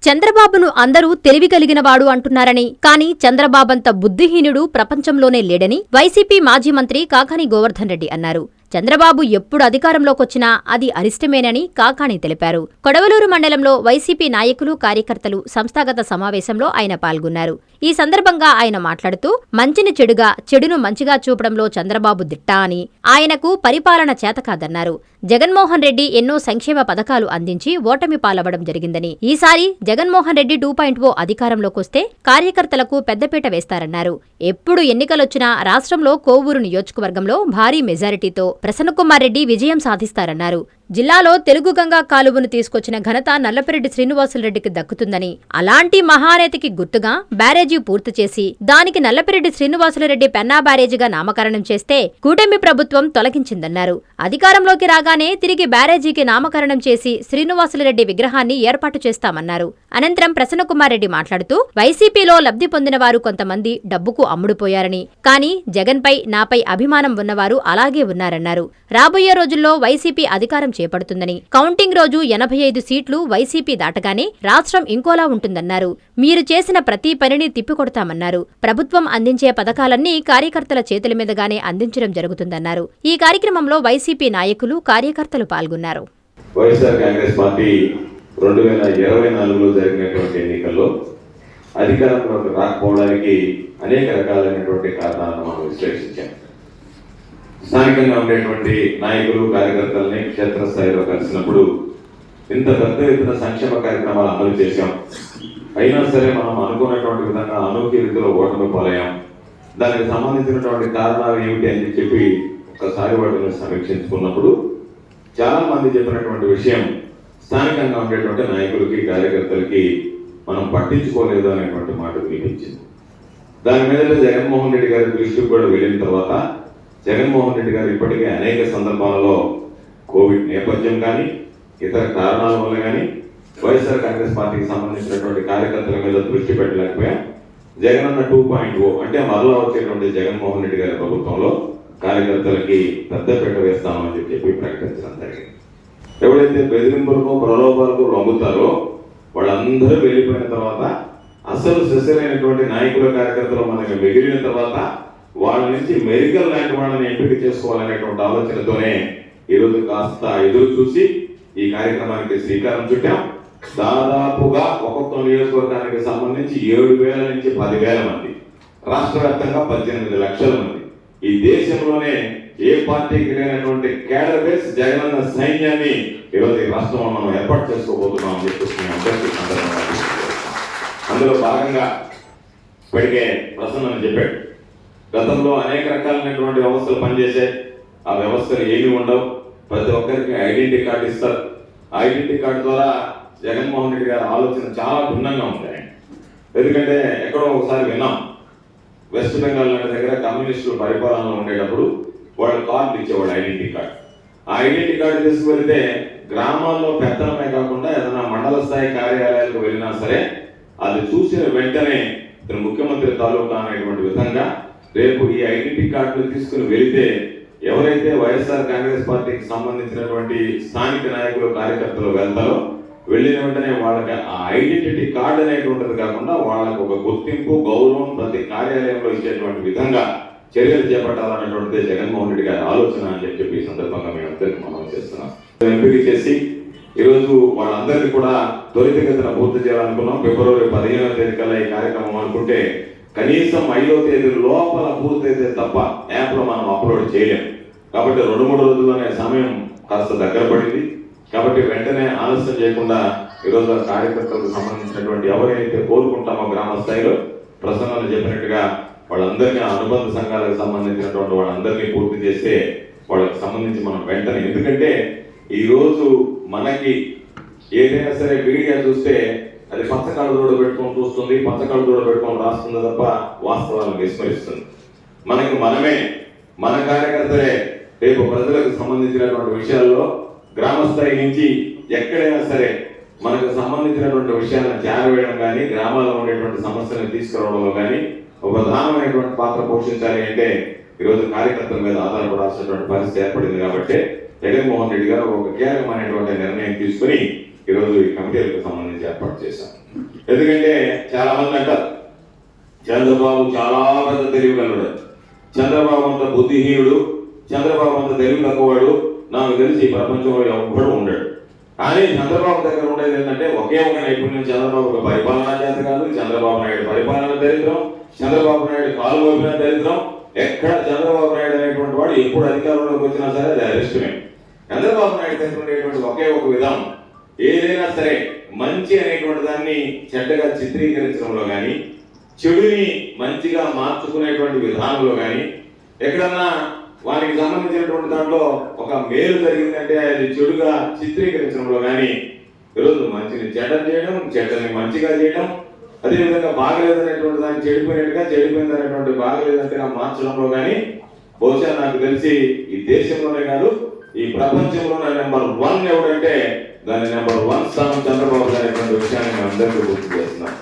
చంద్రబాబును అందరూ తెలివి కలిగినవాడు అంటున్నారని, కానీ చంద్రబాబంత బుద్ధిహీనుడు ప్రపంచంలోనే లేడని వైసీపీ మాజీ మంత్రి కాకాణి గోవర్ధన్ రెడ్డి అన్నారు. చంద్రబాబు ఎప్పుడు అధికారంలోకొచ్చినా అది అరిష్టమేనని కాకాణి తెలిపారు. కొడవలూరు మండలంలో వైసీపీ నాయకులు, కార్యకర్తలు సంస్థాగత సమావేశంలో ఆయన పాల్గొన్నారు. ఈ సందర్భంగా ఆయన మాట్లాడుతూ, మంచిని చెడుగా, చెడును మంచిగా చూపడంలో చంద్రబాబు దిట్టా అని, ఆయనకు పరిపాలన చేతకాదన్నారు. జగన్మోహన్ రెడ్డి ఎన్నో సంక్షేమ పథకాలు అందించి ఓటమి పాలవడం జరిగిందని, ఈసారి జగన్మోహన్ రెడ్డి 2.0 అధికారంలోకొస్తే కార్యకర్తలకు పెద్దపీట వేస్తారన్నారు. ఎప్పుడు ఎన్నికలొచ్చినా రాష్ట్రంలో కోవూరు నియోజకవర్గంలో భారీ మెజారిటీతో ప్రసన్నకుమార్ రెడ్డి విజయం సాధిస్తారన్నారు. జిల్లాలో తెలుగు గంగా కాలువను తీసుకొచ్చిన ఘనత నల్లపరెడ్డి శ్రీనివాసులరెడ్డికి దక్కుతుందని, అలాంటి మహానేతకి గుర్తుగా బ్యారేజీ పూర్తి చేసి దానికి నల్లపరెడ్డి శ్రీనివాసులరెడ్డి పెన్నా బ్యారేజీగా నామకరణం చేస్తే కూటమి ప్రభుత్వం తొలగించిందన్నారు. అధికారంలోకి రాగానే తిరిగి బ్యారేజీకి నామకరణం చేసి శ్రీనివాసులరెడ్డి విగ్రహాన్ని ఏర్పాటు చేస్తామన్నారు. అనంతరం ప్రసన్నకుమార్ రెడ్డి మాట్లాడుతూ, వైసీపీలో లబ్ధి పొందిన వారు కొంతమంది డబ్బుకు అమ్ముడుపోయారని, కానీ జగన్పై, నాపై అభిమానం ఉన్నవారు అలాగే ఉన్నారన్నారు. రాబోయే రోజుల్లో వైసీపీ అధికారం చేపడుతుందని, కౌంటింగ్ రోజు 85 సీట్లు వైసీపీ దాటగానే రాష్ట్రం ఇంకోలా ఉంటుందన్నారు. మీరు చేసిన ప్రతి పనిని తిప్పికొడతామన్నారు. ప్రభుత్వం అందించే పథకాలన్నీ కార్యకర్తల చేతుల మీదుగానే అందించడం జరుగుతుందన్నారు. ఈ కార్యక్రమంలో వైసీపీ నాయకులు, కార్యకర్తలు పాల్గొన్నారు. వైఎస్ఆర్ కాంగ్రెస్ పార్టీ 2024లో జరిగినటువంటి ఎన్నికల్లో అధికారంలోకి రాకపోవడానికి అనేక రకాలైనటువంటి కారణాలను మనం విశ్లేషించాం. స్థానికంగా ఉండేటువంటి నాయకులు, కార్యకర్తలని క్షేత్రస్థాయిలో కలిసినప్పుడు ఇంత పెద్ద ఎత్తున సంక్షేమ కార్యక్రమాలు అమలు చేశాం. అయినా సరే మనం అనుకున్నటువంటి విధంగా అనూహ్య రీతిలో ఓటమి పాలయ్యాం. దానికి సంబంధించినటువంటి కారణాలు ఏమిటి అని చెప్పి ఒక్కసారి వాటిని సమీక్షించుకున్నప్పుడు చాలా మంది చెప్పినటువంటి విషయం, స్థానికంగా ఉండేటువంటి నాయకులకి, కార్యకర్తలకి మనం పట్టించుకోలేదు అనేటువంటి మాట వినిపించింది. దాని మీద జగన్మోహన్ రెడ్డి గారి దృష్టికి కూడా వెళ్ళిన తర్వాత జగన్మోహన్ రెడ్డి గారు ఇప్పటికే అనేక సందర్భాలలో కోవిడ్ నేపథ్యం కానీ, ఇతర కారణాల వల్ల కానీ వైఎస్ఆర్ కాంగ్రెస్ పార్టీకి సంబంధించినటువంటి కార్యకర్తల మీద దృష్టి పెట్టలేకపోయా. జగనన్న 2.0 అంటే మరలా వచ్చేటువంటి జగన్మోహన్ రెడ్డి గారి ప్రభుత్వంలో కార్యకర్తలకి పెద్దపీట వేస్తామని చెప్పి ప్రకటించడం జరిగింది. ఎవరైతే బెదిరింపులకు, ప్రలోభాలకు లొంగుతారో వాళ్ళందరూ వెళ్ళిపోయిన తర్వాత అసలు శశలైనటువంటి నాయకుల, కార్యకర్తలు మనకి మిగిలిన తర్వాత వాళ్ళ నుంచి మెరికల్ లాంటి వాళ్ళని ఎంపిక చేసుకోవాలనేటువంటి ఆలోచనతోనే ఈరోజు కాస్త ఎదురు చూసి ఈ కార్యక్రమానికి శ్రీకారం చుట్టాం. దాదాపుగా ఒక్కొక్క నియోజకవర్గానికి సంబంధించి 7,000 నుంచి 10,000 మంది, రాష్ట్ర వ్యాప్తంగా 18 లక్షల మంది, ఈ దేశంలోనే ఏ పార్టీకి లేనటువంటి కేడర్ బేస్ జగనన్న సైన్యాన్ని ఈరోజు ఈ రాష్ట్రంలో మనం ఏర్పాటు చేసుకోబోతున్నాం అని చెప్పేసి అందరికీ సందర్భంగా అందులో భాగంగా ఇప్పటికే ప్రసన్న చెప్పాడు, గతంలో అనేక రకాలైనటువంటి వ్యవస్థలు పనిచేసాయి. ఆ వ్యవస్థలు ఏమీ ఉండవు. ప్రతి ఒక్కరికి ఐడెంటిటీ కార్డు ఇస్తారు. ఐడెంటిటీ కార్డు ద్వారా జగన్మోహన్ రెడ్డి గారి ఆలోచన చాలా భిన్నంగా ఉంటాయి. ఎందుకంటే ఎక్కడో ఒకసారి విన్నాం, వెస్ట్ బెంగాల్ లాంటి దగ్గర కమ్యూనిస్టులు పరిపాలనలో ఉండేటప్పుడు వాళ్ళు కార్డులు ఇచ్చేవాళ్ళు, ఐడెంటిటీ కార్డు. ఆ ఐడెంటిటీ కార్డు తీసుకువెళ్తే గ్రామాల్లో పెత్తనమే కాకుండా ఏదైనా మండల స్థాయి కార్యాలయాలకు వెళ్ళినా సరే అది చూసిన వెంటనే ఇతను ముఖ్యమంత్రి తాలూకా అనేటువంటి విధంగా రేపు ఈ ఐడెంటిటీ కార్డులు తీసుకుని వెళితే ఎవరైతే వైఎస్ఆర్ కాంగ్రెస్ పార్టీకి సంబంధించినటువంటి స్థానిక నాయకులు, కార్యకర్తలు వెళ్తారో వెళ్ళిన వెంటనే వాళ్ళకి ఆ ఐడెంటిటీ కార్డు అనేటువంటిది కాకుండా వాళ్ళకు ఒక గుర్తింపు, గౌరవం ప్రతి కార్యాలయంలో ఇచ్చేటువంటి విధంగా చర్యలు చేపట్టాలనేటువంటిది జగన్మోహన్ రెడ్డి గారి ఆలోచన అని చెప్పి ఈ సందర్భంగా మేము అందరికీ మనం చేస్తున్నాం. ఎంపిక చేసి ఈరోజు వాళ్ళందరినీ కూడా త్వరితగతిన పూర్తి చేయాలనుకున్నాం. ఫిబ్రవరి 15వ తేదీ కల్లా ఈ కార్యక్రమం అనుకుంటే కనీసం 5వ తేదీ లోపల పూర్తయితే తప్ప యాప్లో మనం అప్లోడ్ చేయలేం. కాబట్టి 2-3 రోజుల్లోనే సమయం కాస్త దగ్గర పడింది. కాబట్టి వెంటనే ఆలస్యం చేయకుండా ఈరోజు కార్యకర్తలకు సంబంధించినటువంటి ఎవరైతే కోరుకుంటామో గ్రామ స్థాయిలో ప్రసన్నలు చెప్పినట్టుగా వాళ్ళందరినీ, అనుబంధ సంఘాలకు సంబంధించినటువంటి వాళ్ళందరినీ పూర్తి చేస్తే వాళ్ళకి సంబంధించి మనం వెంటనే, ఎందుకంటే ఈరోజు మనకి ఏదైనా సరే మీడియా చూస్తే అది పచ్చకాళ్ళ పెట్టుకొని చూస్తుంది, పచ్చకాళ్ళ పెట్టుకొని రాస్తుంది తప్ప వాస్తవాలను విస్మరిస్తుంది. మనమే, మన కార్యకర్తలే రేపు ప్రజలకు సంబంధించినటువంటి విషయాల్లో గ్రామ స్థాయి నుంచి ఎక్కడైనా సరే మనకు సంబంధించినటువంటి విషయాలను చేరవేయడం కానీ, గ్రామాల్లో ఉండేటువంటి సమస్యలను తీసుకురావడంలో కానీ ఒక ప్రధానమైనటువంటి పాత్ర పోషించాలి అంటే ఈరోజు కార్యకర్తల మీద ఆధారపడాల్సినటువంటి పరిస్థితి ఏర్పడింది. కాబట్టి జగన్మోహన్ రెడ్డి గారు ఒక కీలకమైనటువంటి నిర్ణయం తీసుకుని ఈరోజు ఈ కమిటీలకు సంబంధించి ఏర్పాటు చేశాం. ఎందుకంటే చాలా మంది అంటారు చంద్రబాబు చాలా పెద్ద తెలివిగలడు, చంద్రబాబు అంత బుద్ధిహీనుడు, చంద్రబాబు అంత తెలివి తక్కువవాడు, నాకు తెలిసి ఈ ప్రపంచంలో ఎవ్వడు ఉండడు. కానీ చంద్రబాబు దగ్గర ఉండేది ఏంటంటే ఒకే ఒక నైపుణ్యం, చంద్రబాబు పరిపాలనా చేత కాదు, చంద్రబాబు నాయుడు పరిపాలన దరిద్రం, చంద్రబాబు నాయుడు కాలు మోపిన దరిద్రం. ఎక్కడ చంద్రబాబు నాయుడు అనేటువంటి వాడు ఎప్పుడు అధికారంలోకి వచ్చినా సరే అది అరిష్టమే. చంద్రబాబు నాయుడు దగ్గర ఉండేటువంటి ఒకే ఒక విధానం, ఏదైనా సరే మంచి అనేటువంటి దాన్ని చెడ్డగా చిత్రీకరించడంలో కానీ, చెడుని మంచిగా మార్చుకునేటువంటి విధానంలో కానీ, ఎక్కడన్నా వారికి సంబంధించినటువంటి దాంట్లో ఒక మేలు జరిగిందంటే అది చెడుగా చిత్రీకరించడంలో కానీ, ఈరోజు మంచిని చెడ్డ చేయడం, చెడ్డని మంచిగా చేయడం, అదేవిధంగా బాగలేదనేటువంటి దాన్ని చెడిపోయినట్టుగా, చెడిపోయిందనేటువంటి బాగలేదంటేగా మార్చడంలో కానీ, బహుశా నాకు తెలిసి ఈ దేశంలోనే కాదు ఈ ప్రపంచంలోనే నెంబర్ 1 ఎవడంటే దాని నెంబర్ 1 స్థానం చంద్రబాబు అనేటువంటి విషయాన్ని మేము అందరికీ గుర్తు చేస్తున్నాం.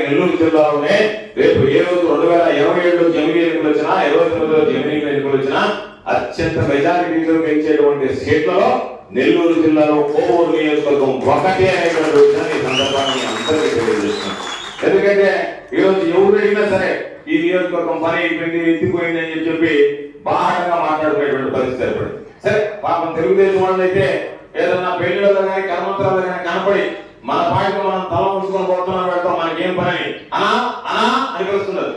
నెల్లూరు జిల్లాలోనే రేపు ఏ రోజు 2027 జమినీ ఎన్నికలు వచ్చినా, 29లో జమినీ ఎన్నికలు వచ్చినా అత్యంత మెజారిటీతో గెలిచేటువంటి స్టేట్లలో నెల్లూరు జిల్లాలో కోవూరు నియోజకవర్గం ఒకటే అనేటువంటి విషయాన్ని సందర్భాన్ని అందరికీ తెలియజేస్తున్నాం. ఎందుకంటే ఈరోజు ఎవరైనా సరే ఈ నియోజకవర్గం పని అయిపోయింది, ఎత్తిపోయింది అని చెప్పి బాహటంగా మాట్లాడుకునేటువంటి పరిస్థితి ఏర్పడింది. సరే పాపం తెలుగుదేశం వాళ్ళు అయితే ఏదన్నా పెళ్లిళ్ళలో కానీ కర్మంతరాలు కానీ కనపడి మన పార్టీలో మనం తల ముంచుకొని పోతున్నాం, పెడతాం, మనకేం పని అనా అనా అని పిలుస్తున్నారు.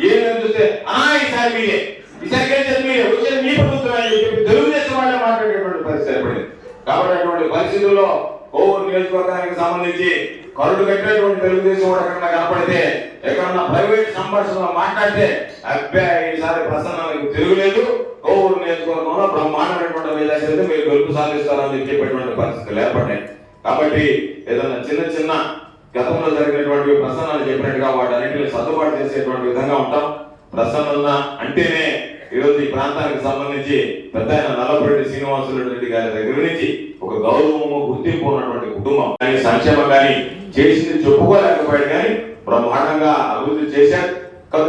ఏం చూస్తే అనా ఈసారి మీరే, ఈసారి గెలిచేది మీరే, వచ్చేది మీ ప్రభుత్వం అని చెప్పి తెలుగుదేశం వాళ్ళే మాట్లాడేటువంటి పరిస్థితి ఏర్పడింది. కాబట్టి అటువంటి పరిస్థితుల్లో కోవూరు నియోజకవర్గానికి సంబంధించి కరుడు కట్టినటువంటి తెలుగుదేశం కూడా ఎక్కడన్నా కనపడితే, ఎక్కడన్నా ప్రైవేట్ సంభాషణలో మాట్లాడితే అబ్బాయి ఈసారి ప్రసన్నానికి తిరుగులేదు, కోవూరు నియోజకవర్గంలో బ్రహ్మాండమైనటువంటి విధానం మీరు గెలుపు సాధిస్తారని చెప్పేటువంటి పరిస్థితులు ఏర్పడ్డాయి. కాబట్టి ఏదైనా చిన్న చిన్న గతంలో జరిగినటువంటి ప్రసన్నాలు చెప్పినట్టుగా వాటన్నింటినీ సర్దుబాటు చేసేటువంటి విధంగా ఉంటాం. ప్రసన్న అంటేనే ఈరోజు ఈ ప్రాంతానికి సంబంధించి పెద్ద ఆయన నల్లపరెడ్డి శ్రీనివాసులరెడ్డి గారి దగ్గర నుంచి ఒక గౌరవము, గుర్తింపు ఉన్నటువంటి కుటుంబం. కానీ సంక్షేమం కానీ చేసింది చెప్పుకోలేకపోయాడు, కానీ బ్రహ్మాండంగా అభివృద్ధి చేశారు.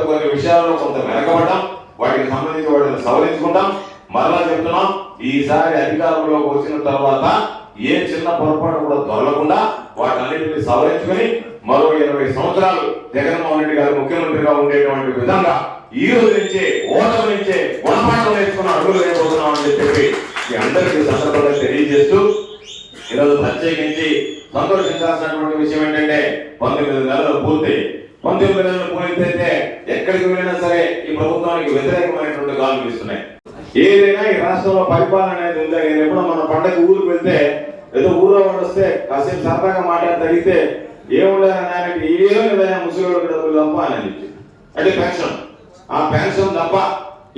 కొన్ని విషయాల్లో కొంత వెనకబడ్డాం, వాటికి సంబంధించి వాటిని సవరించుకుంటాం. మరలా చెప్తున్నాం, ఈసారి అధికారంలోకి వచ్చిన తర్వాత ఏ చిన్న పొరపాటు కూడా దొరకకుండా వాటన్నిటిని సవరించుకుని మరో 20 సంవత్సరాలు జగన్మోహన్ రెడ్డి గారు ముఖ్యమంత్రిగా ఉండేటువంటి విధంగా ఈ రోజు నుంచే ఓటమి నుంచే గుణపాఠం నేర్చుకున్న అడుగులు వేయబోతున్నాం అని చెప్పి మీ అందరికీ సందర్భంగా తెలియజేస్తూ, ఈరోజు ప్రత్యేకించి సంతోషించాల్సినటువంటి విషయం ఏంటంటే 19 నెలలు పూర్తి. 19 నెలలు పూర్తయితే ఎక్కడికి వెళ్ళినా సరే ఈ ప్రభుత్వానికి వ్యతిరేకమైనటువంటి గాలులు వీస్తున్నాయి. ఏదైనా ఈ రాష్ట్రంలో పరిపాలన అనేది ఉందా? నేను ఎప్పుడో మన పండగ ఊరికి వెళ్తే ఏదో ఊరో వస్తే కాసేపు సరదాగా మాట్లాడి తగితే ఏముండదని ఆయనకి ఏమో లేదా ముసలివాడికి డబ్బులు తప్ప అని చెప్పి, అంటే పెన్షన్, ఆ పెన్షన్ తప్ప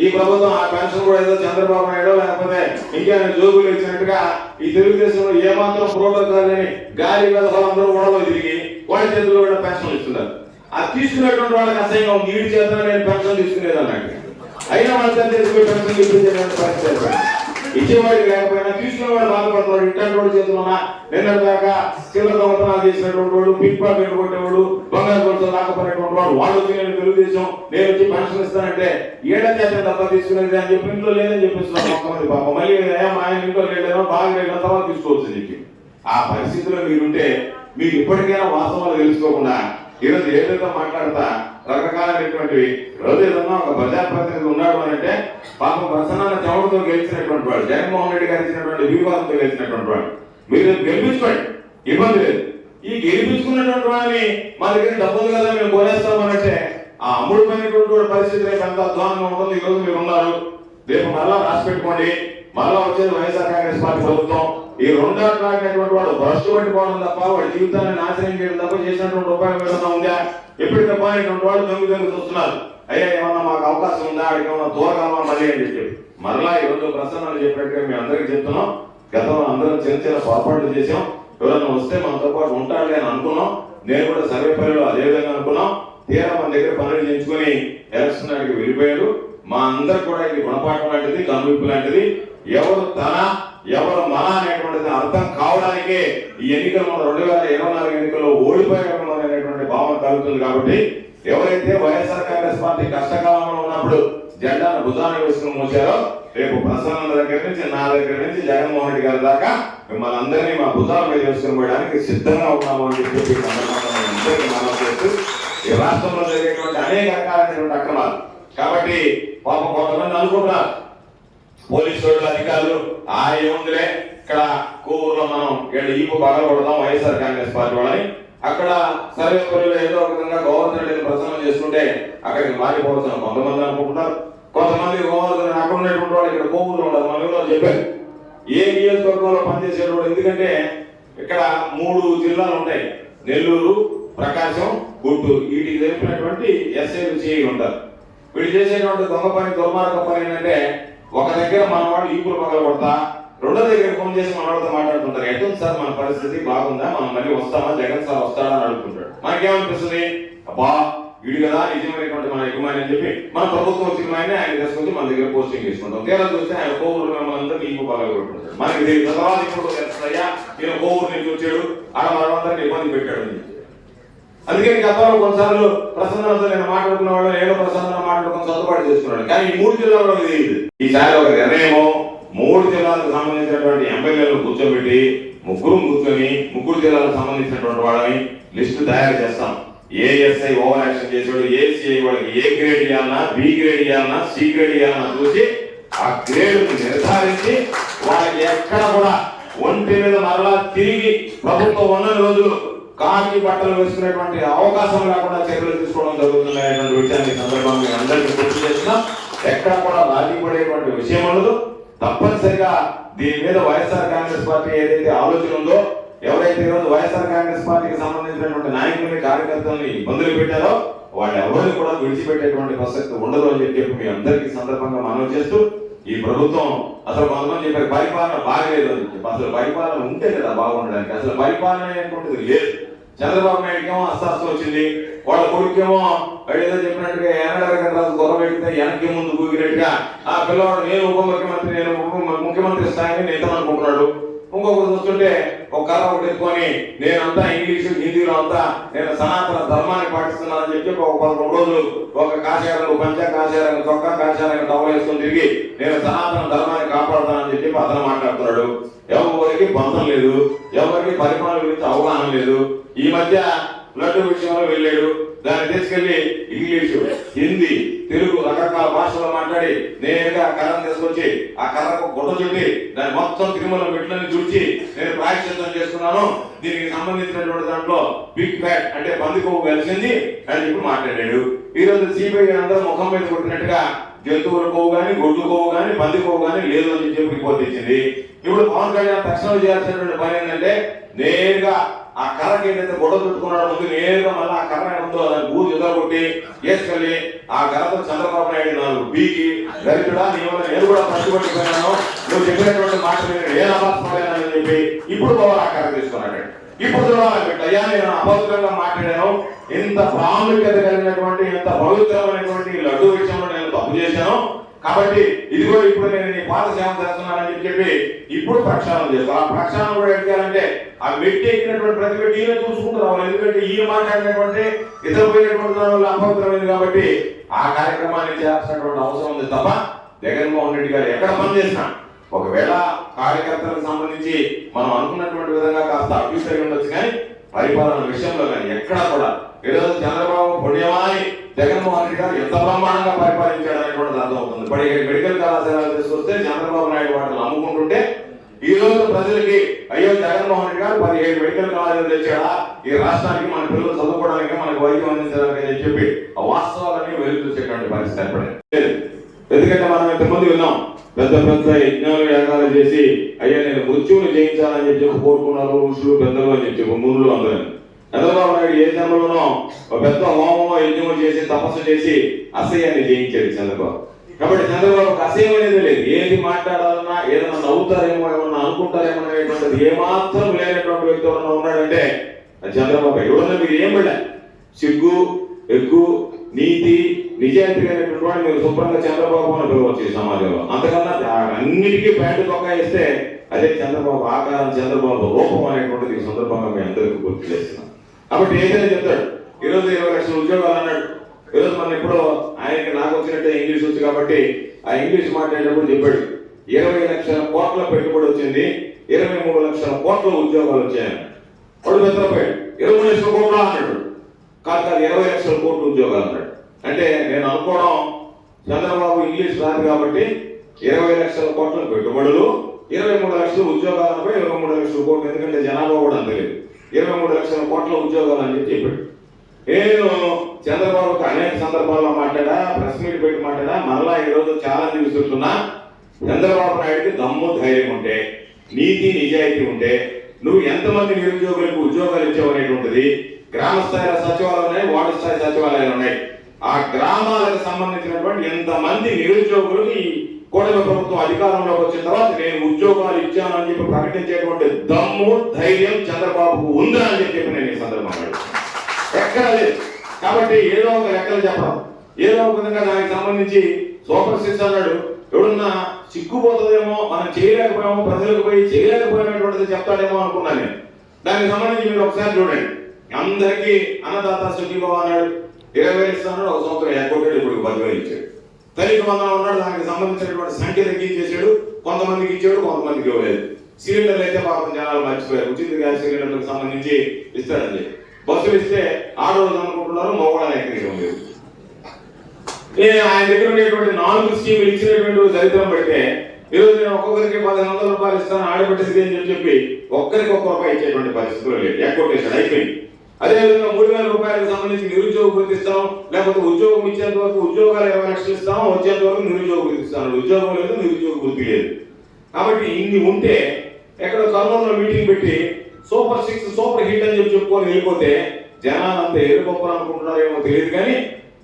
ఈ ప్రభుత్వం ఆ పెన్షన్ కూడా ఏదో చంద్రబాబు నాయుడు లేకపోతే ఇంకేమైనా జోబులు ఇచ్చినట్టుగా ఈ తెలుగుదేశంలో ఏమాత్రం ప్రోటోకాల్ అని గాలి అందరూ ఓడలో తిరిగి వాళ్ళ చేతుల్లో కూడా పెన్షన్ ఇస్తున్నారు. అది తీసుకునేటువంటి వాళ్ళకి అసహ్యంగా ఉంది, వీడి చేత నేను పెన్షన్ తీసుకునేది అన్నట్టు. అయినా వాళ్ళ చేసుకునే పెన్షన్ ఇప్పించేటువంటి పరిస్థితి ఇచ్చేవాడికి లేకపోయినా తీసుకునేవాడు బాధపడుతున్నాడు. ఇంటర్ రోడ్డు చేతున్నా నిన్న దాకా చిల్లర దొంగతనాలు చేసినటువంటి వాడు, పిక్ పాకెట్ కొట్టేవాడు, బంగారు కొడుతూ రాకపోయినటువంటి వాడు, వాడు వచ్చి నేను తెలుగుదేశం నేను వచ్చి పెన్షన్ ఇస్తానంటే ఏడా చేత డబ్బా తీసుకునేది అని చెప్పి ఇంట్లో లేదని చెప్పిస్తున్నాను కొంతమంది. పాప మళ్ళీ మా ఆయన ఇంట్లో లేడేమో బాగా లేదో తర్వాత తీసుకోవచ్చు అని చెప్పి ఆ పరిస్థితిలో మీరుంటే మీకు ఇప్పటికైనా వాస్తవాలు తెలుసుకోకుండా ఈరోజు ఏదైతే మాట్లాడతా రకరకాలైనటువంటివి. రోజు ఏదన్నా ఒక ప్రజాప్రతినిధి ఉన్నాడు అని అంటే పాపం ప్రసన్న చెవులతో గెలిచినటువంటి వాడు, జగన్మోహన్ రెడ్డి గారు ఇచ్చినటువంటి వివాదంతో గెలిచినటువంటి వాడు. మీరు గెలిపించుకోండి, ఇబ్బంది లేదు. ఈ గెలిపించుకున్నటువంటి వాడిని మా దగ్గర డబ్బులు కదా మేము కొనేస్తామనంటే ఆ అమ్ముడుపోయినటువంటి పరిస్థితి రేపు ఎంత అధ్వానంగా ఉంటుంది. ఈరోజు మీరు ఉన్నారు, రేపు మరలా రాసి పెట్టుకోండి. మరలా వచ్చేది వైఎస్ఆర్ కాంగ్రెస్ పార్టీ ప్రభుత్వం. ఈ రెండోటి లాగినటువంటి వాడు భ్రష్టు పట్టిపోవడం తప్ప వాడి జీవితాన్ని నాశనం చేయడం తప్ప చేసినటువంటి ఉపాయం ఏదన్నా ఉందా? ఎప్పటికప్పుడు అనేటువంటి వాళ్ళు దొంగ చూస్తున్నారు. అయ్యా ఏమన్నా మాకు అవకాశం ఉందా, అడిగి ఏమన్నా దూరకాలమా మళ్ళీ అని చెప్పి మరలా ఈరోజు ప్రసన్నాలు చెప్పినట్టుగా మేము అందరికీ చెప్తున్నాం. గతంలో అందరం చిన్న చిన్న పొరపాట్లు చేసాం. ఎవరన్నా వస్తే మనతో పాటు ఉంటాడులే అని అనుకున్నాం. నేను కూడా సర్వేపల్లిలో అదే విధంగా అనుకున్నాం. తీరా మన దగ్గర పనులు చేయించుకొని ఎలక్షన్ నాటికి వెళ్ళిపోయాడు. మా అందరు కూడా ఇది గుణపాఠం లాంటిది, కనువిప్పు లాంటిది. ఎవరు తన ఎవరు మన అనేటువంటిది అర్థం కావడానికే ఈ ఎన్నికలు మన 2024 ఎన్నికల్లో ఓడిపోయాము అనేటువంటి భావన కలుగుతుంది. కాబట్టి ఎవరైతే వైఎస్ఆర్ కాంగ్రెస్ పార్టీ కష్టకాలంలో ఉన్నప్పుడు జెండాను భుజాన్ని వేసుకుని మోసారో రేపు ప్రసన్న దగ్గర నుంచి నా దగ్గర నుంచి జగన్మోహన్ రెడ్డి గారి దాకా మిమ్మల్ని అందరినీ మా భుజాల మీద వేసుకుని పోయడానికి సిద్ధంగా ఉన్నాము అని చెప్పి మనం చేస్తూ ఈ రాష్ట్రంలో జరిగేటువంటి అనేక రకాలైనటువంటి అక్రమాలు కాబట్టి పాపం కొంతమంది అనుకుంటున్నారు పోలీసు అధికారులు ఏముందిలే ఇక్కడ కోవూరులో మనం ఈపు పగల కొడదాం వైఎస్ఆర్ కాంగ్రెస్ పార్టీ వాళ్ళని అక్కడ సర్వే పనులు ఏదో ఒక విధంగా గవర్నర్ ప్రసన్నం చేసుకుంటే అక్కడికి మారిపోవచ్చు కొంతమంది అనుకుంటున్నారు. కొంతమంది గవర్నర్ అక్కడ ఉన్నటువంటి వాళ్ళు ఇక్కడ కోవూరులో ఉండదు. మన ఊళ్ళో చెప్పారు ఏ నియోజకవర్గంలో పనిచేసేవాడు, ఎందుకంటే ఇక్కడ 3 జిల్లాలు ఉంటాయి, నెల్లూరు, ప్రకాశం, గుంటూరు. వీటికి తెలిపినటువంటి ఎస్ఐలు చేయి ఉంటారు. వీళ్ళు చేసేటువంటి దొంగ పని దుర్మార్గ పని ఏంటంటే ఒక దగ్గర మన వాడు ఈపులు పగల కొడతా, రెండో దగ్గర ఫోన్ చేసి మన వాళ్ళతో మాట్లాడుతుంటారు. ఎట్టుంది సార్ మన పరిస్థితి బాగుందా, మనం మళ్ళీ వస్తామా, జగన్ సార్ వస్తాడా అని అడుగుతుంటాడు. మనకేమనిపిస్తుంది, అబ్బా వీడు కదా నిజమైనటువంటి మన యజమాని అని చెప్పి మన ప్రభుత్వం వచ్చిన ఆయన తీసుకొచ్చి మన దగ్గర పోస్టింగ్ చేసుకుంటాం. తీరా చూస్తే ఆయన కోవూరు మిమ్మల్ని ఈపు పగల కొట్టుకుంటారు. మనకి తర్వాత ఇప్పుడు తెలుస్తుందయ్యా నేను కోవూరు నుంచి వచ్చాడు ఆడ మనమందరినీ ఇబ్బంది పెట్టాడు అని చెప్పి. అందుకని గతంలో కొన్నిసార్లు ప్రసన్నతో నేను మాట్లాడుకున్న వాళ్ళు ఏదో ప్రసన్న మాట్లాడుకుని సర్దుబాటు చేసుకున్నాడు. కానీ ఈ 3 జిల్లాల్లో ఇది ఈసారి ఒక నిర్ణయము 3 జిల్లాలకు సంబంధించినటువంటి ఎమ్మెల్యేలను కూర్చోబెట్టి ముగ్గురు జిల్లాలకు సంబంధించినటువంటి వాళ్ళని లిస్టు తయారు చేస్తాం. ఏఎస్ఐ ఓవర్ యాక్షన్ చేసాడు, ఏసీఐ వాళ్ళకి ఏ గ్రేడ్ ఇవ్వాలన్నా, బి గ్రేడ్ ఇవ్వాలన్నా, సి గ్రేడ్ ఇవ్వాలన్నా చూసి ఆ గ్రేడ్ నిర్ధారించి వాళ్ళకి ఎక్కడ కూడా ఒంటి మీద మరలా తిరిగి ప్రభుత్వం ఉన్న రోజులు కాకి బట్టలు వేసుకునేటువంటి అవకాశం లేకుండా చర్యలు తీసుకోవడం జరుగుతున్నటువంటి విషయాన్ని సందర్భంగా అందరికీ గుర్తు చేస్తున్నాం. ఎక్కడ కూడా రాజీ పడేటువంటి విషయం ఉండదు. తప్పనిసరిగా దీని మీద వైఎస్ఆర్ కాంగ్రెస్ పార్టీ ఏదైతే ఆలోచన ఉందో, ఎవరైతే ఈరోజు వైఎస్ఆర్ కాంగ్రెస్ పార్టీకి సంబంధించినటువంటి నాయకుల్ని కార్యకర్తల్ని ఇబ్బందులు పెట్టారో వాళ్ళు ఎవరిని కూడా విడిచిపెట్టేటువంటి ప్రసక్తి ఉండదు అని చెప్పి మీ అందరికీ సందర్భంగా మనవి చేస్తూ, ఈ ప్రభుత్వం అసలు కొంతమంది చెప్పారు పరిపాలన బాగలేదు అని చెప్పి. అసలు పరిపాలన ఉంటే కదా బాగుండడానికి, అసలు పరిపాలన అనేటువంటిది లేదు. చంద్రబాబు నాయుడుకేమో అస్తాస్తం వచ్చింది, వాళ్ళ కొడుకేమో ఏదో చెప్పినట్టుగా ఎనగరాజు గొడవ పెడితే వెనక్కి ముందు కూగినట్టుగా ఆ పిల్లవాడు నేను ఉప ముఖ్యమంత్రి, నేను ముఖ్యమంత్రి స్థాయిని నేను అనుకుంటున్నాడు. ఇంకొకరు చూస్తుంటే ఒక కర్ర ఒకటి ఎత్తుకొని నేనంతా ఇంగ్లీషు హిందీలో అంతా నేను సనాతన ధర్మాన్ని పాటిస్తున్నానని చెప్పి ఒక 11 రోజులు ఒక కాషాయంలో పంచ కాషాయం చొక్కా కాషాయం టవల్ వేసుకొని తిరిగి నేను సనాతన ధర్మాన్ని కాపాడుతానని చెప్పి అతను మాట్లాడుతున్నాడు. ఎవరికి బంధం లేదు, ఎవరికి పరిపాలన గురించి అవగాహన లేదు. ఈ మధ్య లడ్డు విషయంలో వెళ్ళాడు, దాన్ని తీసుకెళ్లి ఇంగ్లీషు, హిందీ, తెలుగు రకరకాల భాషలో మాట్లాడి నేరుగా కర్రను తీసుకొచ్చి ఆ కర్రకు గుడ్డ చుట్టి దాన్ని మొత్తం తిరుమల మెట్లని చుడిచి నేను ప్రాయశ్చిత్తం చేస్తున్నాను, దీనికి సంబంధించినటువంటి దాంట్లో బిగ్ ఫ్యాట్ అంటే పంది కొవ్వు కలిసింది అని చెప్పి మాట్లాడాడు. ఈ రోజు సిబిఐ అందరూ ముఖం మీద కొట్టినట్టుగా జంతువుల కొవ్వు కానీ, గొడ్డు కొవ్వు కానీ, పంది కొవ్వు కానీ లేదు అని చెప్పి రిపోర్ట్ ఇచ్చింది. ఇప్పుడు పవన్ కళ్యాణ్ తక్షణం చేయాల్సినటువంటి పని ఏంటంటే నేరుగా ఆ కర్రకి ఏదైతే గొడవ పెట్టుకున్నాడో ముందు నేరుగా మళ్ళీ ఆ కర్ర ఉందో దాన్ని బూజు ఎదురగొట్టి వేసుకెళ్ళి ఆ కర్రతో చంద్రబాబు నాయుడు 4 బీకి దరిద్రుడా నీ వల్ల నేను కూడా పట్టుబడిపోయినాను, నువ్వు చెప్పినటువంటి మాటలు నేను అభాసపడానని చెప్పి ఇప్పుడు పోవాలి ఆ కర్ర తీసుకున్నాడు. ఇప్పుడు చూడాలని పెట్టి అయ్యా నేను అపవిత్రంగా మాట్లాడాను, ఇంత ప్రాముఖ్యత కలిగినటువంటి ఇంత పవిత్రమైనటువంటి లడ్డు విషయంలో నేను తప్పు చేశాను కాబట్టి ఇదిగో ఇప్పుడు నేను నీ పాత సేవ చేస్తున్నానని చెప్పి ఇప్పుడు ప్రక్షాళన చేస్తాను. ఆ ప్రక్షాళన కూడా ఎక్కాలంటే ఆ వ్యక్తి ఎక్కినటువంటి ప్రతి వ్యక్తి ఈయన చూసుకుంటూ రావాలి. ఎందుకంటే ఈయన మాట్లాడినటువంటి ఇతర పోయినటువంటి దానివల్ల అపవిత్రమైంది కాబట్టి ఆ కార్యక్రమాన్ని చేయాల్సినటువంటి అవసరం ఉంది తప్ప జగన్మోహన్ రెడ్డి గారు ఎక్కడ పనిచేసినా ఒకవేళ కార్యకర్తలకు సంబంధించి మనం అనుకున్నటువంటి విధంగా కాస్త అభ్యుత్తి ఉండొచ్చు, కానీ పరిపాలన విషయంలో కానీ ఎక్కడా కూడా ఈరోజు చంద్రబాబు పుణ్యమాని జగన్మోహన్ రెడ్డి గారు ఎంత బ్రహ్మాండంగా పరిపాలించాడు అనేటువంటిది అర్థమవుతుంది. 17 మెడికల్ కళాశాలలు తీసుకొస్తే చంద్రబాబు నాయుడు వాటిని అమ్ముకుంటుంటే ఈ రోజు ప్రజలకి అయ్యో జగన్మోహన్ రెడ్డి గారు 17 మెడికల్ కాలేజీలు తెచ్చాడా ఈ రాష్ట్రానికి, మన పిల్లలు చదువుకోవడానికి, మనకు వైద్యం అందించడానికి అని చెప్పి ఆ వాస్తవాలన్నీ వెలుగు చూసేటువంటి పరిస్థితి ఏర్పడింది. ఎందుకంటే మనం ఇంతకుముందు విన్నాం పెద్ద పెద్ద యజ్ఞాలు యాగాలు చేసి అయ్యా నేను మృత్యువుని జయించాలని చెప్పి కోరుకున్నారు ఋషులు పెద్దలు అని చెప్పి మునులు అందరూ. చంద్రబాబు నాయుడు ఏ జన్మలోనో ఒక పెద్ద హోమమో యజ్ఞమో చేసి తపస్సు చేసి అసహ్యాన్ని జయించాడు చంద్రబాబు. కాబట్టి చంద్రబాబుకి అసహ్యం అనేది లేదు. ఏది మాట్లాడాలన్నా ఏదైనా నవ్వుతారేమో ఏమన్నా అనుకుంటారేమో అనేటువంటిది ఏమాత్రం లేనటువంటి వ్యక్తి ఎవరన్నా ఉన్నాడంటే చంద్రబాబు. ఎవరన్నా మీరు ఏం పడ్డా సిగ్గు ఎగ్గు నీతి నిజాయితీ అనేటువంటి వాడు మీరు శుభ్రంగా చంద్రబాబు అని పిలవచ్చు సమాజంలో. అంతకన్నా అన్నిటికీ ప్యాంటు తొక్క ఇస్తే అదే చంద్రబాబు ఆకారం, చంద్రబాబు రూపం అనేటువంటిది ఈ సందర్భంగా మీ అందరికీ గుర్తు చేస్తున్నాం. కాబట్టి ఏదైనా చెప్తాడు ఈరోజు 20 లక్షల ఉద్యోగాలు అన్నాడు. ఈరోజు మనం ఎప్పుడో ఆయనకి నాకు వచ్చినట్టే ఇంగ్లీష్ వచ్చు కాబట్టి ఆ ఇంగ్లీష్ మాట్లాడేటప్పుడు చెప్పాడు 20 లక్షల కోట్ల పెట్టుబడి వచ్చింది, 23 లక్షల కోట్ల ఉద్యోగాలు వచ్చాయని. వాడు బెత్తరపోయాడు. 23 లక్షల కోట్లు అన్నాడు. కాదు 20 లక్షల కోట్ల ఉద్యోగాలు అన్నాడు. అంటే నేను అనుకోవడం చంద్రబాబు ఇంగ్లీష్ రాదు కాబట్టి 20 లక్షల కోట్ల పెట్టుబడులు, 23 లక్షల ఉద్యోగాలపై 23 లక్షల కోట్లు, ఎందుకంటే జనాభా కూడా అంతలేదు, 23 లక్షల కోట్ల ఉద్యోగాలు అని చెప్పాడు. నేను చంద్రబాబుకి అనేక సందర్భాల్లో మాట్లాడా, ప్రెస్ మీట్ పెట్టి మాట్లాడా. మరలా ఈరోజు ఛాలెంజ్ విసురుతున్నా, చంద్రబాబు నాయుడికి దమ్ము ధైర్యం ఉంటే, నీతి నిజాయితీ ఉంటే నువ్వు ఎంతమంది నిరుద్యోగులకు ఉద్యోగాలు ఇచ్చావు అనేటువంటిది, గ్రామ స్థాయిలో సచివాలయాలు ఉన్నాయి, వార్డు స్థాయి సచివాలయాలు ఉన్నాయి, ఆ గ్రామాలకు సంబంధించినటువంటి ఎంతమంది నిరుద్యోగులకు ఈ కూటమి ప్రభుత్వం అధికారంలోకి వచ్చిన తర్వాత నేను ఉద్యోగాలు ఇచ్చాను అని చెప్పి ప్రకటించేటువంటి దమ్ము ధైర్యం చంద్రబాబుకు ఉందా అని చెప్పి నేను ఈ సందర్భంగా ఎక్కడ లేదు. కాబట్టి ఏదో ఒక లెక్కలు చెప్పడం, ఏదో ఒక విధంగా దానికి సంబంధించి సూపర్ 6 అన్నాడు. ఎవడున్నా సిగ్గుపోతుందేమో, మనం చేయలేకపోయామో, ప్రజలకు పోయి చేయలేకపోయినటువంటిది చెప్తాడేమో అనుకున్నాను నేను. దానికి సంబంధించి మీరు ఒకసారి చూడండి. అందరికీ అన్నదాత సుఖీభవ అన్నాడు, 20,000 ఇస్తాడు, ఒక సంవత్సరం ఎగ్గొట్టాడు, ఇప్పుడు 10,000 ఇచ్చాడు. తల్లికి వందనం ఉన్నాడు, దానికి సంబంధించినటువంటి సంఖ్య తగ్గించేసాడు, కొంతమందికి ఇచ్చాడు, కొంతమందికి ఇవ్వలేదు. సిలిండర్లు అయితే పాపం జనాలు మర్చిపోయారు, ఉచిత గ్యాస్ సిలిండర్లకు సంబంధించి ఇస్తాడని. బస్సులు ఇస్తే ఆడవాళ్ళు అనుకుంటున్నారు, మగవాళ్ళని ఎక్కడికి లేదు. ఆయన దగ్గర ఉండేటువంటి 4 స్కీములు ఇచ్చినటువంటి దరిద్రం పడితే ఈరోజు నేను ఒక్కొక్కరికి 1,500 రూపాయలు ఇస్తాను, ఆడబెట్టేది అని చెప్పి ఒక్కరికి ₹1 ఇచ్చేటువంటి పరిస్థితులు లేదు, ఎగ్గొట్టేసాడు, అయిపోయింది. అదేవిధంగా 3,000 రూపాయలకు సంబంధించి నిరుద్యోగ వృత్తి ఇస్తాం, లేకపోతే ఉద్యోగం ఇచ్చేంత వరకు ఉద్యోగాలు 20 లక్షలు ఇస్తాం, వచ్చేంత వరకు నిరుద్యోగ వృత్తి ఇస్తాను. ఉద్యోగం లేదు, నిరుద్యోగ వృత్తి లేదు. కాబట్టి ఇన్ని ఉంటే ఎక్కడో కర్నూలులో మీటింగ్ పెట్టి సూపర్ 6 సూపర్ హిట్ అని చెప్పి చెప్పుకొని వెళ్ళిపోతే జనాలు అంత ఎరుగొప్పలు అనుకుంటున్నారేమో తెలియదు. కానీ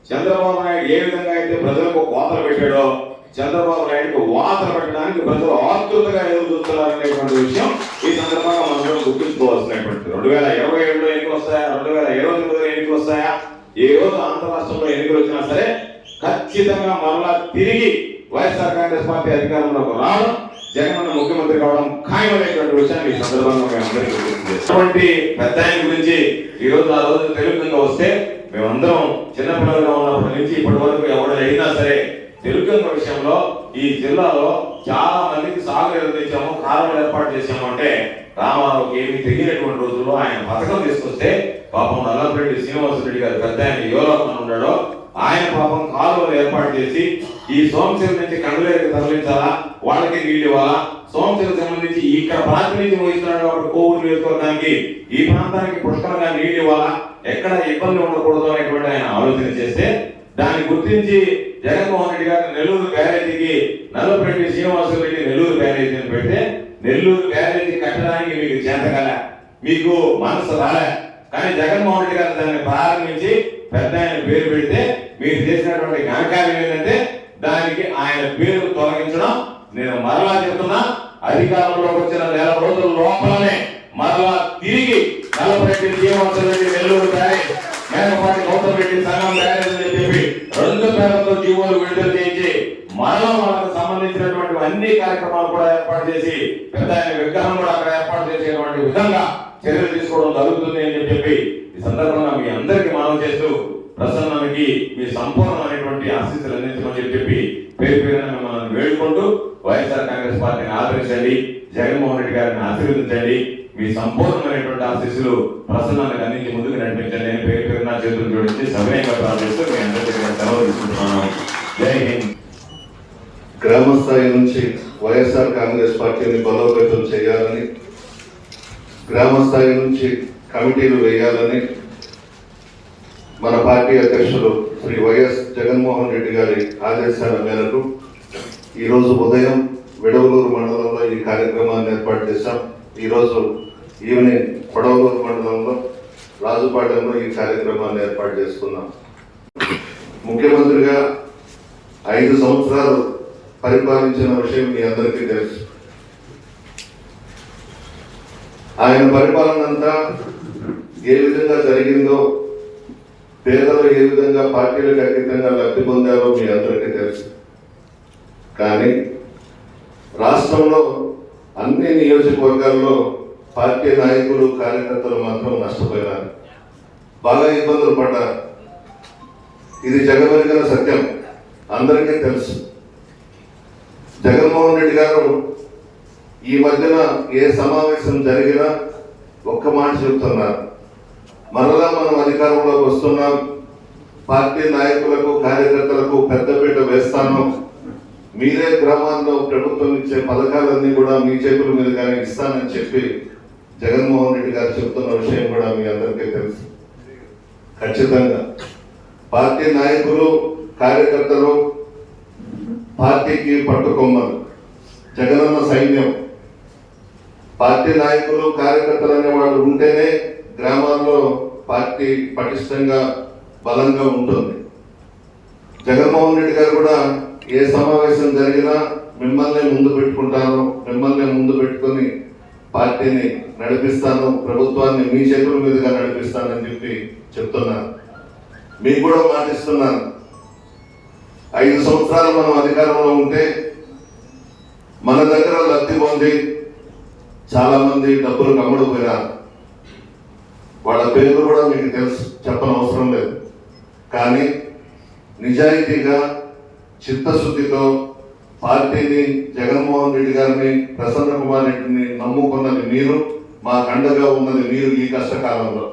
చంద్రబాబు నాయుడు ఏ విధంగా అయితే ప్రజలకు కోతలు పెట్టాడో, చంద్రబాబు నాయుడుకు వాతలు పెట్టడానికి ప్రజలు ఆతృతగా ఎదురు చూస్తున్నారనేటువంటి విషయం ఈ సందర్భంగా మనం గుర్తుంచుకోవాల్సినటువంటి. 2027లో ఎన్నికలు వస్తాయా, 2029లో ఎన్నికలు వస్తాయా, ఏ రోజు ఆంధ్ర రాష్ట్రంలో ఎన్నికలు వచ్చినా సరే ఖచ్చితంగా మరలా తిరిగి వైఎస్ఆర్ కాంగ్రెస్ పార్టీ అధికారంలోకి రావడం, జగన్ ముఖ్యమంత్రి కావడం ఖాయమైనటువంటి విషయాన్ని ఈ సందర్భంగా మేము అందరికీ గుర్తించేటువంటి పెద్ద ఆయన గురించి ఈ రోజు ఆ రోజు తెలుగుగా వస్తే మేమందరం చిన్నపిల్లలుగా ఉన్నప్పటి నుంచి ఇప్పటి వరకు ఎవరు అయినా సరే తెలుగుగంగ విషయంలో ఈ జిల్లాలో చాలా మందికి సాగునీరు తెచ్చాము, కాలువలు ఏర్పాటు చేసాము. అంటే రామారావుకి ఏమీ తెలియనటువంటి రోజుల్లో ఆయన పథకం తీసుకొస్తే పాపం నల్లపరెడ్డి శ్రీనివాసరెడ్డి గారు పెద్ద ఆయన యువలోకం ఉన్నాడో ఆయన పాపం కాలువలు ఏర్పాటు చేసి ఈ సోమశిల నుంచి కండలేరుకి తరలించాలా, వాళ్ళకి నీళ్ళు ఇవ్వాలా, సోమశిలకు సంబంధించి ఇక్కడ ప్రాతినిధ్యం వహిస్తున్నాడు కాబట్టి కోవూరు నియోజకవర్గానికి ఈ ప్రాంతానికి పుష్కలంగా నీళ్ళు ఇవ్వాలా, ఎక్కడ ఇబ్బంది ఉండకూడదు అనేటువంటి ఆయన ఆలోచన చేస్తే దాన్ని గుర్తించి జగన్మోహన్ రెడ్డి గారు నెల్లూరు బ్యారేజీకి నల్లపరెడ్డి శ్రీనివాసరెడ్డి నెల్లూరు బ్యారేజీని పెడితే నెల్లూరు బ్యారేజీ కట్టడానికి మీకు చేతకాల, మీకు మనసు రాలే. కానీ జగన్మోహన్ రెడ్డి గారు దాన్ని ప్రారంభించి పెద్ద ఆయన పేరు పెడితే మీరు చేసినటువంటి ఘనకార్యం ఏంటంటే దానికి ఆయన పేరు తొలగించడం. నేను మరలా చెప్తున్నా, అధికారంలోకి వచ్చిన 1 రోజుల లోపలనే మరలా తిరిగి నల్లపరెడ్డి శ్రీనివాసరెడ్డి నెల్లూరు బ్యారేజ్, మేకపాటి గౌతమ్ రెడ్డి సంఘం బ్యారేజ్ అని చెప్పి 2 పేర్లతో జీవోలు విడుదల చేయించి మరలా వాళ్ళకు సంబంధించినటువంటి అన్ని కార్యక్రమాలు కూడా ఏర్పాటు చేసి పెద్ద ఆయన విగ్రహం కూడా అక్కడ ఏర్పాటు చేసేటువంటి విధంగా చర్యలు తీసుకోవడం జరుగుతుంది అని చెప్పి ఈ సందర్భంగా మీ అందరికీ మనవి చేస్తూ ప్రసన్నానికి మీ సంపూర్ణమైనటువంటి ఆశీస్సులు అందించమని చెప్పి పేరు పేరున మిమ్మల్ని వేడుకుంటూ వైఎస్ఆర్ కాంగ్రెస్ పార్టీని ఆదరించండి, జగన్మోహన్ రెడ్డి గారిని ఆశీర్వదించండి, మీ సంపూర్ణమైనటువంటి ఆశీస్సులు ప్రసన్నానికి అందించి ముందుకు నడిపించండి అని పేరు పేరున చేతులు జోడించి సవినయంగా ప్రార్థిస్తూ మీ అందరి దగ్గర సెలవు తీసుకుంటున్నాను. జై హింద్. గ్రామ స్థాయి నుంచి వైఎస్ఆర్ కాంగ్రెస్ పార్టీని బలోపేతం చేయాలని, గ్రామ స్థాయి నుంచి కమిటీలు వేయాలని మన పార్టీ అధ్యక్షులు శ్రీ వైఎస్ జగన్మోహన్ రెడ్డి గారి ఆదేశాల మేరకు ఈరోజు ఉదయం విడవలూరు మండలంలో ఈ కార్యక్రమాన్ని ఏర్పాటు చేశాం. ఈరోజు ఈవినింగ్ కొడవలూరు మండలంలో రాజుపాలెంలో ఈ కార్యక్రమాన్ని ఏర్పాటు చేసుకున్నాం. ముఖ్యమంత్రిగా 5 సంవత్సరాలు పరిపాలించిన విషయం మీ అందరికీ తెలుసు. ఆయన పరిపాలన అంతా ఏ విధంగా జరిగిందో, పేదలు ఏ విధంగా పార్టీలకు అతీతంగా లబ్ధి పొందారో మీ అందరికీ తెలుసు. కానీ రాష్ట్రంలో అన్ని నియోజకవర్గాల్లో పార్టీ నాయకులు కార్యకర్తలు మాత్రం నష్టపోయినారు, బాగా ఇబ్బందులు పడ్డారు. ఇది జగమెరిగిన సత్యం, అందరికీ తెలుసు. జగన్మోహన్ రెడ్డి గారు ఈ మధ్యన ఏ సమావేశం జరిగినా ఒక్క మాట చెప్తున్నారు, మరలా మనం అధికారంలోకి వస్తున్నాం, పార్టీ నాయకులకు కార్యకర్తలకు పెద్దపీట వేస్తాను, మీరే గ్రామాల్లో ప్రభుత్వం ఇచ్చే పథకాలన్నీ కూడా మీ చేతుల మీదుగానే ఇస్తానని చెప్పి జగన్మోహన్ రెడ్డి గారు చెప్తున్న విషయం కూడా మీ అందరికీ తెలుసు. ఖచ్చితంగా పార్టీ నాయకులు కార్యకర్తలు పార్టీకి పట్టుకొమ్మలు, జగనన్న సైన్యం. పార్టీ నాయకులు కార్యకర్తలు అనే వాళ్ళు ఉంటేనే గ్రామాల్లో పార్టీ పటిష్టంగా బలంగా ఉంటుంది. జగన్మోహన్ రెడ్డి గారు కూడా ఏ సమావేశం జరిగినా మిమ్మల్ని ముందు పెట్టుకుంటాను, మిమ్మల్ని ముందు పెట్టుకొని పార్టీని నడిపిస్తాను, ప్రభుత్వాన్ని మీ చేతుల మీదుగా నడిపిస్తానని చెప్పి చెప్తున్నాను. మీకు కూడా మాటిస్తున్నాను, 5 సంవత్సరాలు మనం అధికారంలో ఉంటే మన దగ్గర లబ్ధి పొంది చాలా మంది డబ్బులు కమ్ముడుపోయినారు. వాళ్ళ పేర్లు కూడా మీకు తెలుసు, చెప్పనవసరం లేదు. కానీ నిజాయితీగా చిత్తశుద్ధితో పార్టీని, జగన్మోహన్ రెడ్డి గారిని, ప్రసన్న కుమార్ రెడ్డిని నమ్ముకున్నది మీరు, మా అండగా ఉన్నది మీరు. ఈ కష్టకాలంలో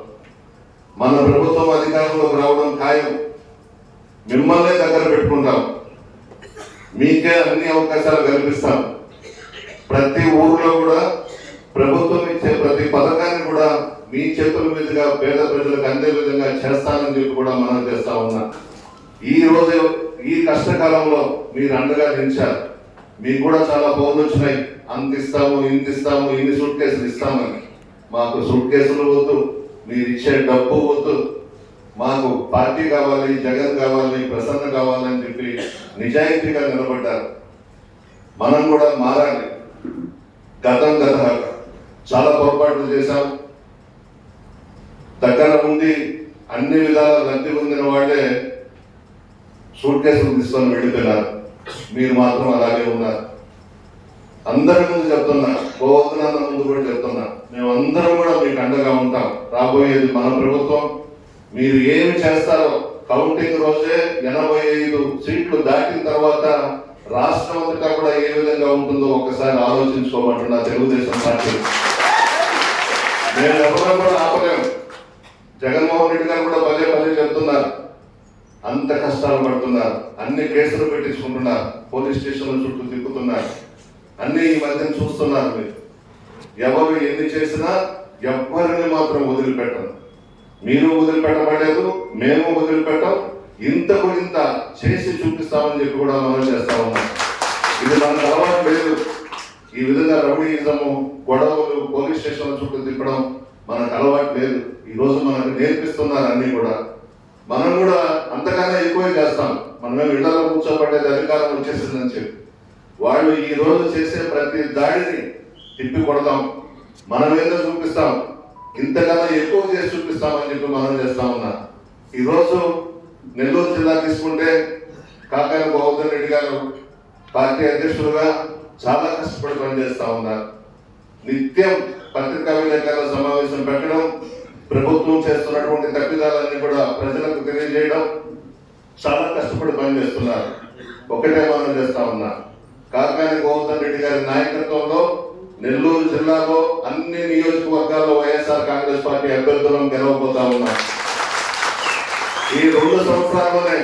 మన ప్రభుత్వం అధికారంలోకి రావడం ఖాయం, మిమ్మల్నే దగ్గర పెట్టుకుంటాం, మీకే అన్ని అవకాశాలు కల్పిస్తాం. ప్రతి ఊర్లో కూడా ప్రభుత్వం ఇచ్చే ప్రతి పథకాన్ని కూడా మీ చేతుల మీదుగా పేద ప్రజలకు అందే విధంగా చేస్తానని చెప్పి కూడా మనం చేస్తా ఉన్నాం. ఈ రోజు ఈ కష్టకాలంలో మీరు అండగా నిలిచారు. మీకు కూడా చాలా ఫోన్లు వచ్చినాయి, అంత ఇస్తాము, ఇంత ఇస్తాము, ఇన్ని సూట్ కేసులు ఇస్తామని. మాకు సూట్ కేసులు వద్దు, మీరు ఇచ్చే డబ్బు వద్దు, మాకు పార్టీ కావాలి, జగన్ కావాలి, ప్రసన్న కావాలని చెప్పి నిజాయితీగా నిలబడ్డారు. మనం కూడా మారాలి. గతం చాలా పొరపాట్లు చేశాం. దగ్గర ఉండి అన్ని విధాల లబ్ధి పొందిన వాళ్ళే సూట్ కేసులు తీసుకొని వెళ్ళిపోయినారు. మీరు మాత్రం అలాగే ఉన్నారు. అందరి ముందు చెప్తున్నా, గోవర్ధనాన్న ముందు కూడా చెప్తున్నా, మేమందరం కూడా మీకు అండగా ఉంటాం. రాబోయేది మన ప్రభుత్వం. మీరు ఏమి చేస్తారో కౌంటింగ్ రోజే 85 సీట్లు దాటిన తర్వాత రాష్ట్రం అంతటా కూడా ఏ విధంగా ఉంటుందో ఒకసారి ఆలోచించుకోమంటున్నా తెలుగుదేశం పార్టీ. నేను ఎవరో కూడా ఆపలేము. జగన్మోహన్ రెడ్డి గారు కూడా పదే చెప్తున్నారు, అంత కష్టాలు పడుతున్నారు, అన్ని కేసులు పెట్టించుకుంటున్నారు, పోలీస్ స్టేషన్ల చుట్టూ తిప్పుతున్నారు, అన్ని ఈ మధ్యన చూస్తున్నారు. మీరు ఎవరు ఎన్ని చేసినా ఎవ్వరిని మాత్రం వదిలిపెట్టను. మీరు వదిలిపెట్టబడలేదు, మేము వదిలిపెట్టాం. ఇంతకు ఇంత చేసి చూపిస్తామని చెప్పి కూడా మనం చేస్తా ఉన్నాం. ఇది మనకు అలవాటు లేదు. ఈ విధంగా రౌడీయిజము, గొడవలు, పోలీస్ స్టేషన్ల చుట్టూ తిప్పడం మనకు అలవాటు లేదు. ఈ రోజు మనకు నేర్పిస్తున్నారు అన్ని కూడా. మనం కూడా అంతకన్నా ఎక్కువే చేస్తాం. మనమేం ఇళ్లలో కూర్చోబడ్డేది అధికారం వచ్చేసిందని చెప్పి వాళ్ళు ఈ రోజు చేసే ప్రతి దాడిని తిప్పి కొడతాం, మనం ఏదో చూపిస్తాం, ఇంతకన్నా ఎక్కువ చేసి చూపిస్తామని చెప్పి మనం చేస్తా ఉన్నాం. ఈరోజు నెల్లూరు జిల్లా తీసుకుంటే కాకాని గోవర్ధన్ రెడ్డి గారు పార్టీ అధ్యక్షులుగా చాలా కష్టపడి పనిచేస్తా ఉన్నారు. నిత్యం పత్రికా విలేకరుల సమావేశం పెట్టడం, ప్రభుత్వం చేస్తున్నటువంటి తప్పిదాలన్నీ కూడా ప్రజలకు తెలియజేయడం, చాలా కష్టపడి పనిచేస్తున్నారు. ఒకటే మనం చేస్తా ఉన్నా, కాకాని గోవర్ధన్ రెడ్డి గారి నాయకత్వంలో నెల్లూరు జిల్లాలో అన్ని నియోజకవర్గాల్లో వైఎస్ఆర్ కాంగ్రెస్ పార్టీ అభ్యర్థులను గెలవబోతా ఉన్నారు. ఈ 2 సంవత్సరాల్లోనే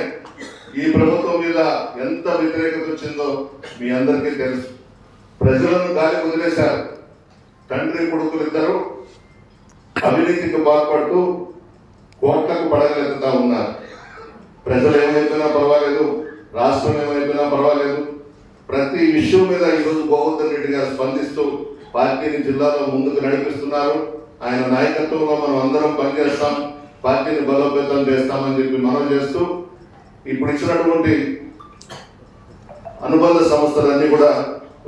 ఈ ప్రభుత్వం మీద ఎంత వ్యతిరేకత వచ్చిందో మీ అందరికీ తెలుసు. ప్రజలను గాలి వదిలేశారు. తండ్రి కొడుకులు ఇద్దరు అవినీతికి బాధపడుతూ కోట్లకు పడగలెత్తుతా ఉన్నారు. ప్రజలు ఏమైపోయినా పర్వాలేదు, రాష్ట్రం ఏమైపోయినా పర్వాలేదు, ప్రతి విషయం మీద ఈరోజు గోవర్ధన్ రెడ్డి గారు స్పందిస్తూ పార్టీని జిల్లాలో ముందుకు నడిపిస్తున్నారు. ఆయన నాయకత్వంలో మనం అందరం పనిచేస్తాం, పార్టీని బలోపేతం చేస్తామని చెప్పి మనం చేస్తూ ఇప్పుడు ఇచ్చినటువంటి అనుబంధ సంస్థలన్నీ కూడా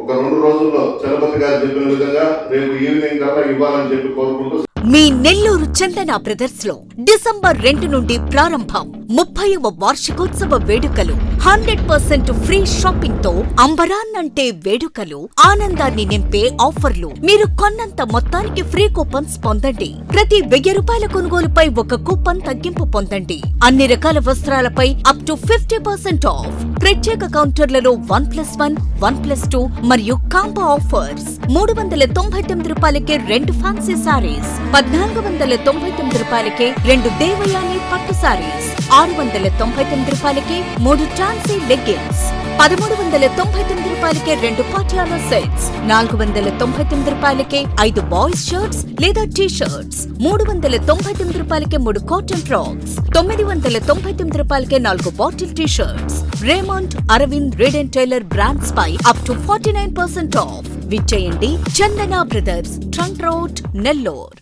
ఒక 2 రోజుల్లో చలపతి గారు చెప్పిన విధంగా రేపు ఈవినింగ్ కల్లా ఇవ్వాలని చెప్పి కోరుకుంటూ మీ నెల్లూరు చందన బ్రదర్స్ లో డిసెంబర్ 2 నుండి ప్రారంభం 30వ వార్షికోత్సవ వేడుకలు 100% ఫ్రీ షాపింగ్ తో అంబరాన్నంటే వేడుకలు, ఆనందాన్ని నింపే ఆఫర్లు. మీరు కొన్నంత మొత్తానికి ఫ్రీ కూపన్స్ పొందండి. ప్రతి 1000 రూపాయల కొనుగోలుపై ఒక కూపన్ తగ్గింపు పొందండి. అన్ని రకాల వస్త్రాలపై అప్ టు 50% ఆఫ్. ప్రత్యేక కౌంటర్లలో 1+1, 1+2 మరియు కాంబో ఆఫర్స్. 399 రూపాయలకే 2 ఫ్యాన్సీ సారీస్, 1499 రూపాయలకే 2 దేవయాని పట్టు సారీస్, 699 రూపాయలకే 3 ఝాన్సీ లెగ్గిన్స్, 1399 రూపాయలకే 2 పాటియాలా సెట్స్, 499 రూపాయలకే 5 బాయ్స్ షర్ట్స్ లేదా టీ షర్ట్స్, 399 రూపాయలకే 3 కాటన్ ఫ్రాక్స్, 999 రూపాయలకే 4 bottle T shirts. Raymond, Arvind, Reid and Taylor brands పై అప్ టు 49% ఆఫ్. విచ్చేయండి Chandana brothers, trunk road, Nellore.